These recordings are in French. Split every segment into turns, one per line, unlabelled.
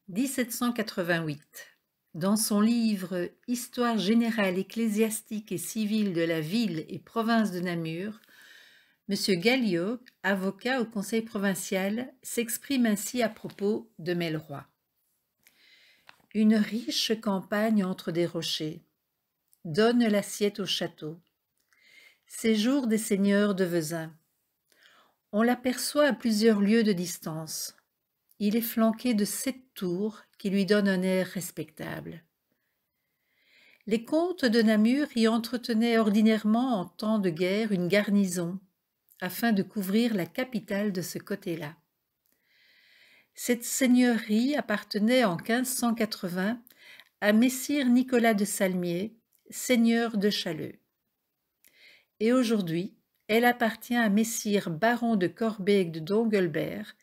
1788. Dans son livre « Histoire générale ecclésiastique et civile de la ville et province de Namur », M. Galliot, avocat au conseil provincial, s'exprime ainsi à propos de Melleroy. Une riche campagne entre des rochers donne l'assiette au château. Séjour des seigneurs de Vezin. On l'aperçoit à plusieurs lieues de distance. Il est flanqué de 7 tours qui lui donnent un air respectable. Les comtes de Namur y entretenaient ordinairement en temps de guerre une garnison, afin de couvrir la capitale de ce côté-là. Cette seigneurie appartenait en 1580 à messire Nicolas de Salmier, seigneur de Challeux. Et aujourd'hui, elle appartient à messire baron de Corbeek de Dongelbert,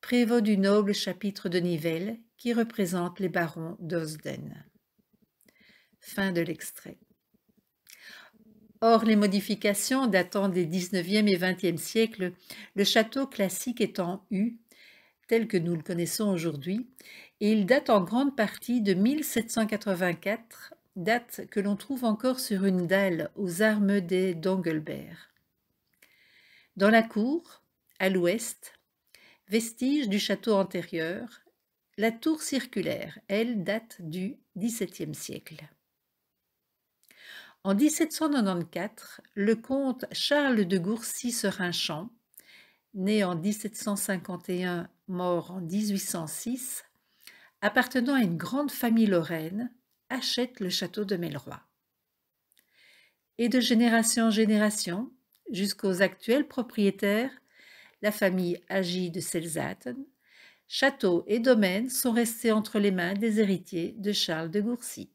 prévôt du noble chapitre de Nivelles, qui représente les barons d'Osden. Fin de l'extrait. Or, les modifications datant des 19e et 20e siècles, le château classique étant U, tel que nous le connaissons aujourd'hui, et il date en grande partie de 1784, date que l'on trouve encore sur une dalle aux armes des Dongelbert. Dans la cour, à l'ouest, vestige du château antérieur, la tour circulaire, elle, date du XVIIe siècle. En 1794, le comte Charles de Gourcy-Serinchamp, né en 1751, mort en 1806, appartenant à une grande famille lorraine, achète le château de Melleroy. Et de génération en génération, jusqu'aux actuels propriétaires, la famille Agy de Selzaten, château et domaine sont restés entre les mains des héritiers de Charles de Gourcy.